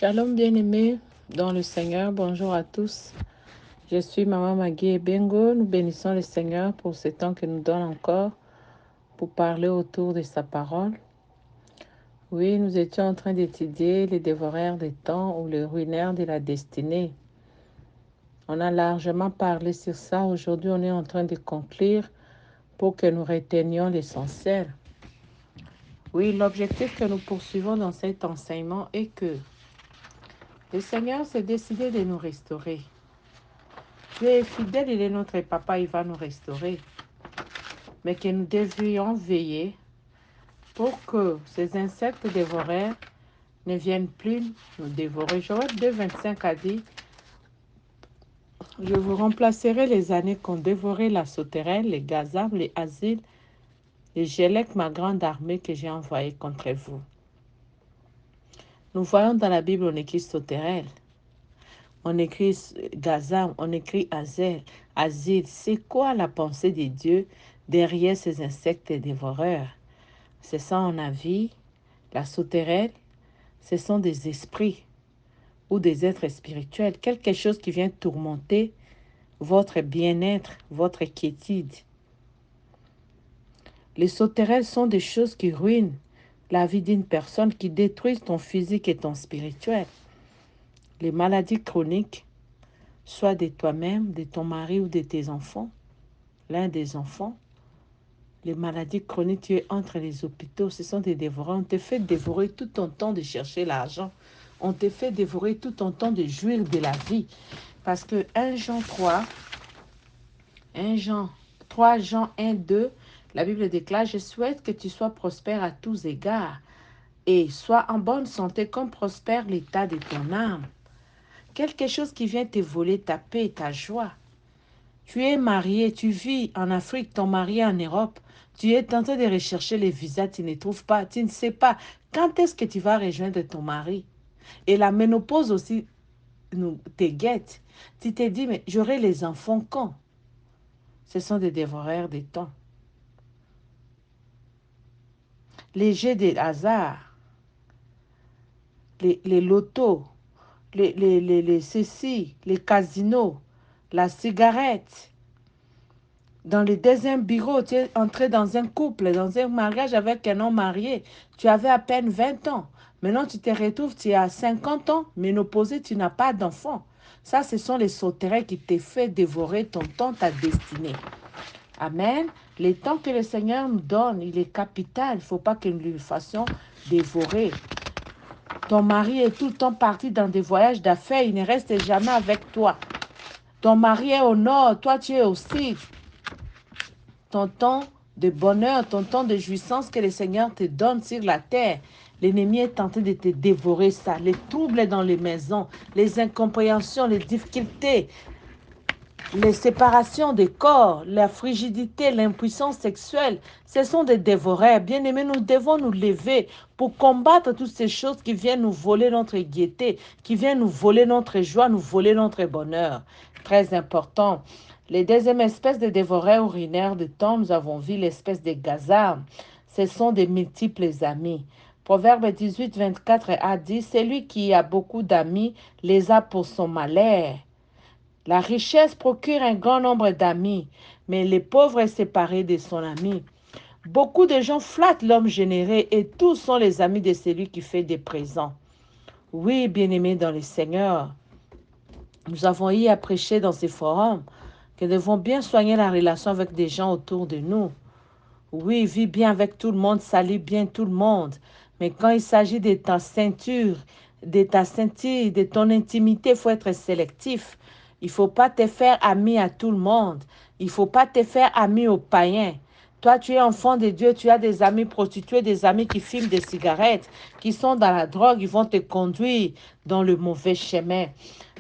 Shalom bien-aimés dans le Seigneur, bonjour à tous. Je suis Maman Magui et Bengo. Nous bénissons le Seigneur pour ce temps qu'il nous donne encore pour parler autour de sa parole. Oui, nous étions en train d'étudier les dévoreurs des temps ou les ruinaires de la destinée. On a largement parlé sur ça. Aujourd'hui, on est en train de conclure pour que nous retenions l'essentiel. Oui, l'objectif que nous poursuivons dans cet enseignement est que le Seigneur s'est décidé de nous restaurer. Dieu est fidèle, il est notre papa, il va nous restaurer. Mais que nous devions veiller pour que ces insectes dévoreurs ne viennent plus nous dévorer. Joël 2, 25 a dit, je vous remplacerai les années qu'ont dévoré la sauterelle, les gazabs, les asiles, les gélèques, ma grande armée que j'ai envoyée contre vous. Nous voyons dans la Bible, on écrit sauterelle, on écrit gazab, on écrit asile. C'est quoi la pensée de Dieu derrière ces insectes dévoreurs? C'est ça en avis, la sauterelle, ce sont des esprits ou des êtres spirituels, quelque chose qui vient tourmenter votre bien-être, votre quiétude. Les sauterelles sont des choses qui ruinent la vie d'une personne, qui détruisent ton physique et ton spirituel. Les maladies chroniques, soit de toi-même, de ton mari ou de tes enfants, l'un des enfants, les maladies chroniques, tu es entre les hôpitaux, ce sont des dévoreurs. On te fait dévorer tout ton temps de chercher l'argent. On te fait dévorer tout ton temps de jouir de la vie. Parce que 3 Jean 1, 2, la Bible déclare, je souhaite que tu sois prospère à tous égards et sois en bonne santé comme prospère l'état de ton âme. Quelque chose qui vient te voler ta paix et ta joie. Tu es marié, tu vis en Afrique, ton mari est en Europe. Tu es tenté de rechercher les visas, tu ne trouves pas, tu ne sais pas quand est-ce que tu vas rejoindre ton mari. Et la ménopause aussi te guette. Tu te dis, mais j'aurai les enfants quand? Ce sont des dévoreurs des temps. Les jeux de hasard, les lotos, ceci, les casinos, la cigarette. Dans le deuxième bureau, tu es entré dans un couple, dans un mariage avec un homme marié. Tu avais à peine 20 ans. Maintenant, tu te retrouves, tu as 50 ans, ménopausé, tu n'as pas d'enfant. Ça, ce sont les sauterelles qui te font dévorer ton temps, ta destinée. Amen. Le temps que le Seigneur nous donne, il est capital. Il ne faut pas que nous le fassions dévorer. Ton mari est tout le temps parti dans des voyages d'affaires. Il ne reste jamais avec toi. Ton mari est au nord, toi tu es au sud. Ton temps de bonheur, ton temps de jouissance que le Seigneur te donne sur la terre. L'ennemi est tenté de te dévorer ça. Les troubles dans les maisons, les incompréhensions, les difficultés, les séparations des corps, la frigidité, l'impuissance sexuelle, ce sont des dévoreurs. Bien-aimés, nous devons nous lever pour combattre toutes ces choses qui viennent nous voler notre gaieté, qui viennent nous voler notre joie, nous voler notre bonheur. Très important. Les deuxièmes espèces de dévoreurs urinaires de temps, nous avons vu l'espèce des gazards. Ce sont des multiples amis. Proverbe 18, 24 a dit, celui qui a beaucoup d'amis les a pour son malheur. La richesse procure un grand nombre d'amis, mais le pauvre est séparé de son ami. Beaucoup de gens flattent l'homme généreux et tous sont les amis de celui qui fait des présents. Oui, bien-aimés dans le Seigneur, nous avons eu à prêcher dans ces forums que nous devons bien soigner la relation avec des gens autour de nous. Oui, vis bien avec tout le monde, salue bien tout le monde. Mais quand il s'agit de ta ceinture, de ton intimité, il faut être sélectif. Il ne faut pas te faire ami à tout le monde. Il ne faut pas te faire ami aux païens. Toi, tu es enfant de Dieu, tu as des amis prostitués, des amis qui fument des cigarettes, qui sont dans la drogue, ils vont te conduire dans le mauvais chemin.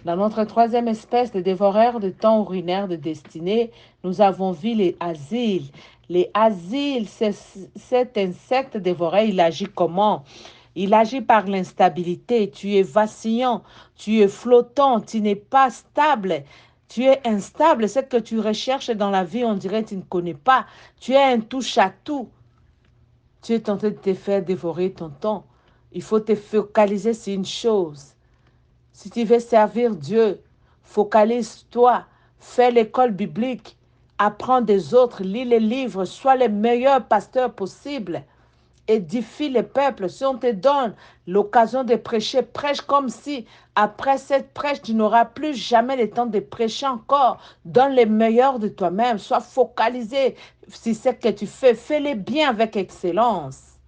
Dans notre troisième espèce de dévoreurs de temps urinaires de destinée, nous avons vu les asiles. Les asiles, cet insecte dévoreur, il agit comment? Il agit par l'instabilité. Tu es vacillant, tu es flottant, tu n'es pas stable. Tu es instable. Ce que tu recherches dans la vie, on dirait que tu ne connais pas. Tu es un touche-à-tout. Tu es tenté de te faire dévorer ton temps. Il faut te focaliser sur une chose. Si tu veux servir Dieu, focalise-toi, fais l'école biblique, apprends des autres, lis les livres, sois le meilleur pasteur possible. Édifie le peuple. Si on te donne l'occasion de prêcher, prêche comme si après cette prêche, tu n'auras plus jamais le temps de prêcher encore. Donne le meilleur de toi-même. Sois focalisé si c'est ce que tu fais. Fais-le bien avec excellence.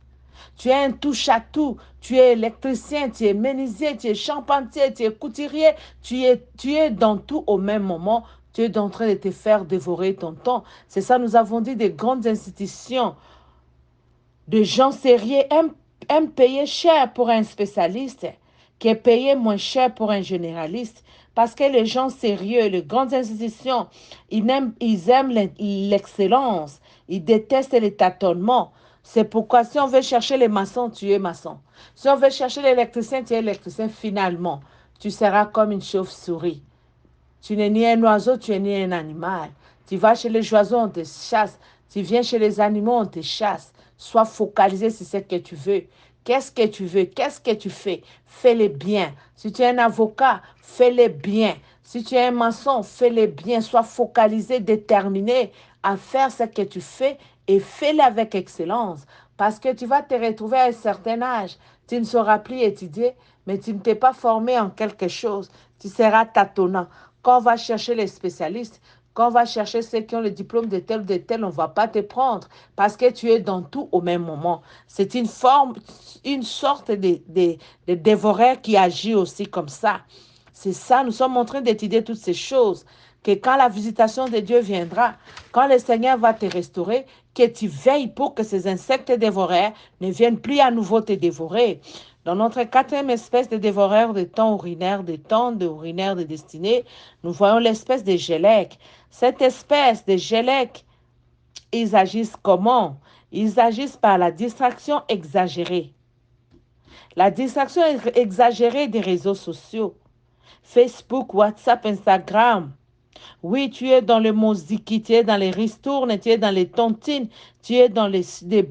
Tu es un touche-à-tout. Tu es électricien, tu es menuisier, tu es charpentier, tu es couturier. Tu es dans tout au même moment. Tu es en train de te faire dévorer ton temps. C'est ça, nous avons dit des grandes institutions de gens sérieux aiment payer cher pour un spécialiste qui est payé moins cher pour un généraliste. Parce que les gens sérieux, les grandes institutions, ils aiment l'excellence. Ils détestent les tâtonnements. C'est pourquoi si on veut chercher les maçons, tu es maçon. Si on veut chercher l'électricien, tu es électricien finalement. Tu seras comme une chauve-souris. Tu n'es ni un oiseau, tu es ni un animal. Tu vas chez les oiseaux, on te chasse. Tu viens chez les animaux, on te chasse. Sois focalisé sur ce que tu veux. Qu'est-ce que tu veux? Qu'est-ce que tu fais? Fais-le bien. Si tu es un avocat, fais-le bien. Si tu es un maçon, fais-le bien. Sois focalisé, déterminé à faire ce que tu fais et fais-le avec excellence. Parce que tu vas te retrouver à un certain âge. Tu ne sauras plus étudier, mais tu ne t'es pas formé en quelque chose. Tu seras tâtonnant. Quand on va chercher les spécialistes, quand on va chercher ceux qui ont le diplôme de tel, on ne va pas te prendre parce que tu es dans tout au même moment. C'est une forme, une sorte de dévoreur qui agit aussi comme ça. C'est ça, nous sommes en train d'étudier toutes ces choses. Que quand la visitation de Dieu viendra, quand le Seigneur va te restaurer, que tu veilles pour que ces insectes dévoreurs ne viennent plus à nouveau te dévorer. Dans notre quatrième espèce de dévoreur de temps urinaire, de temps de urinaire de destinée, nous voyons l'espèce de gélec. Cette espèce de gélec, ils agissent comment? Ils agissent par la distraction exagérée. La distraction exagérée des réseaux sociaux. Facebook, WhatsApp, Instagram. Oui, tu es dans le moziki, tu es dans les ristournes, tu es dans les tontines, tu es dans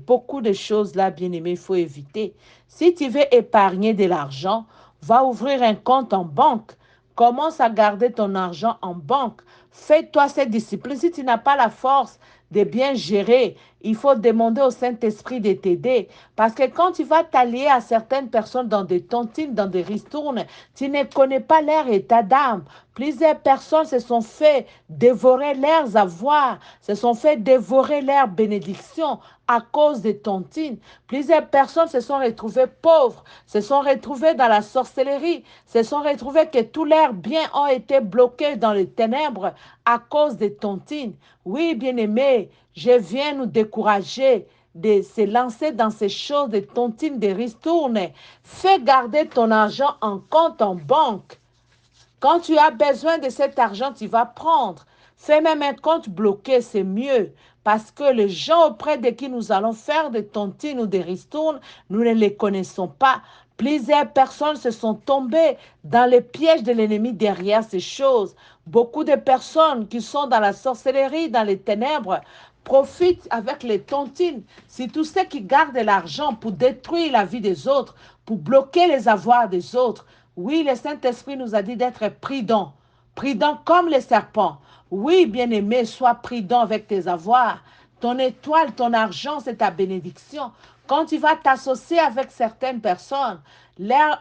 beaucoup de choses là, bien aimé, il faut éviter. Si tu veux épargner de l'argent, va ouvrir un compte en banque. Commence à garder ton argent en banque. Fais-toi cette discipline. Si tu n'as pas la force de bien gérer, il faut demander au Saint-Esprit de t'aider. Parce que quand tu vas t'allier à certaines personnes dans des tontines, dans des ristournes, tu ne connais pas leur état d'âme. Plusieurs personnes se sont fait dévorer leurs avoirs, se sont fait dévorer leurs bénédictions à cause des tontines. Plusieurs personnes se sont retrouvées pauvres, se sont retrouvées dans la sorcellerie, se sont retrouvées que tous leurs biens ont été bloqués dans les ténèbres à cause des tontines. Oui, bien-aimés, je viens nous décourager de se lancer dans ces choses de tontines, de ristournes. Fais garder ton argent en compte en banque. Quand tu as besoin de cet argent, tu vas prendre. Fais même un compte bloqué, c'est mieux. Parce que les gens auprès de qui nous allons faire des tontines ou des ristournes, nous ne les connaissons pas. Plusieurs personnes se sont tombées dans les pièges de l'ennemi derrière ces choses. Beaucoup de personnes qui sont dans la sorcellerie, dans les ténèbres, profitent avec les tontines. C'est tous ceux qui gardent l'argent pour détruire la vie des autres, pour bloquer les avoirs des autres. Oui, le Saint-Esprit nous a dit d'être prudents, prudents comme les serpents. Oui, bien-aimé, sois prudent avec tes avoirs. Ton étoile, ton argent, c'est ta bénédiction. Quand tu vas t'associer avec certaines personnes, leur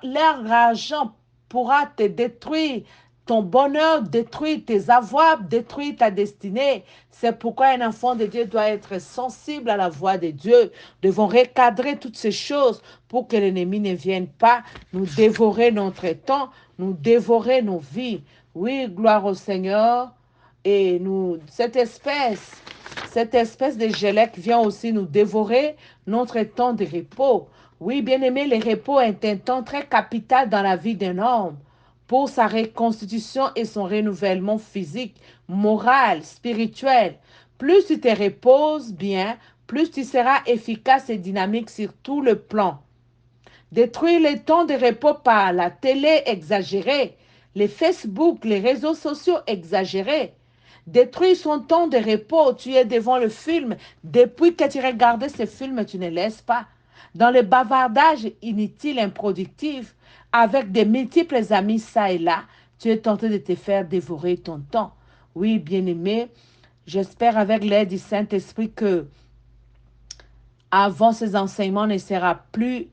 argent pourra te détruire ton bonheur, détruire tes avoirs, détruire ta destinée. C'est pourquoi un enfant de Dieu doit être sensible à la voix de Dieu. Nous devons recadrer toutes ces choses pour que l'ennemi ne vienne pas nous dévorer notre temps, nous dévorer nos vies. Oui, gloire au Seigneur. Et cette espèce de gélec vient aussi nous dévorer notre temps de repos. Oui, bien aimé, le repos est un temps très capital dans la vie d'un homme pour sa reconstitution et son renouvellement physique, moral, spirituel. Plus tu te reposes bien, plus tu seras efficace et dynamique sur tout le plan. Détruire les temps de repos par la télé exagérée, les Facebook, les réseaux sociaux exagérés. Détruire son temps de repos, tu es devant le film. Depuis que tu regardais ce film, tu ne laisses pas. dans le bavardage inutile, improductif, avec des multiples amis ça et là, tu es tenté de te faire dévorer ton temps. Oui, bien-aimé, j'espère avec l'aide du Saint-Esprit que avant ces enseignements ne sera plus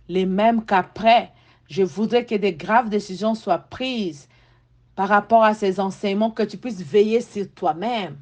les mêmes qu'après. Je voudrais que des graves décisions soient prises par rapport à ces enseignements, que tu puisses veiller sur toi-même,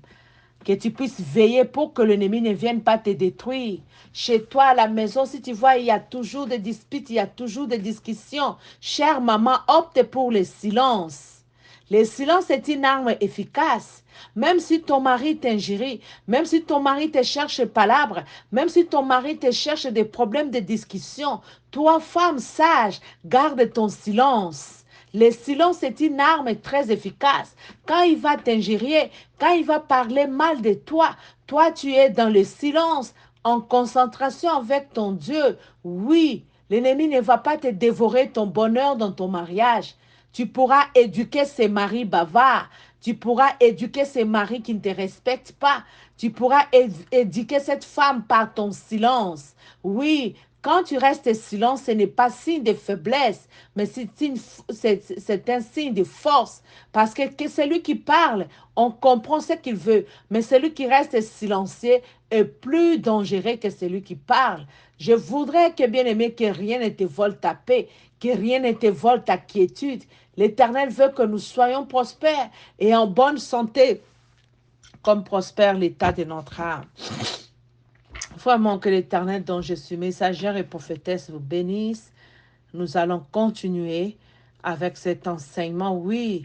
que tu puisses veiller pour que l'ennemi ne vienne pas te détruire. Chez toi, à la maison, si tu vois, il y a toujours des disputes, il y a toujours des discussions. Chère maman, opte pour le silence. Le silence est une arme efficace. Même si ton mari t'injurie, même si ton mari te cherche palabres, même si ton mari te cherche des problèmes de discussion, toi, femme sage, garde ton silence. Le silence est une arme très efficace. Quand il va t'injurier, quand il va parler mal de toi, toi tu es dans le silence, en concentration avec ton Dieu. Oui, l'ennemi ne va pas te dévorer ton bonheur dans ton mariage. Tu pourras éduquer ces maris bavards. Tu pourras éduquer ces maris qui ne te respectent pas. Tu pourras éduquer cette femme par ton silence. Oui, quand tu restes silent, ce n'est pas signe de faiblesse, mais c'est un signe de force. Parce que celui qui parle, on comprend ce qu'il veut. Mais celui qui reste silencieux est plus dangereux que celui qui parle. Je voudrais que, bien aimé, que rien ne te vole ta paix, que rien ne te vole ta quiétude. L'Éternel veut que nous soyons prospères et en bonne santé, comme prospère l'état de notre âme. Vraiment que l'Éternel dont je suis messagère et prophétesse vous bénisse. Nous allons continuer avec cet enseignement. Oui,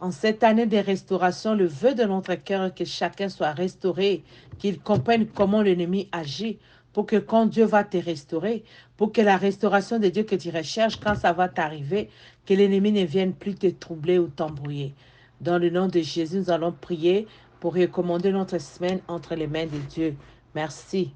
en cette année de restauration, le vœu de notre cœur est que chacun soit restauré, qu'il comprenne comment l'ennemi agit, pour que quand Dieu va te restaurer, pour que la restauration de Dieu que tu recherches, quand ça va t'arriver, que l'ennemi ne vienne plus te troubler ou t'embrouiller. Dans le nom de Jésus, nous allons prier pour recommander notre semaine entre les mains de Dieu. Merci.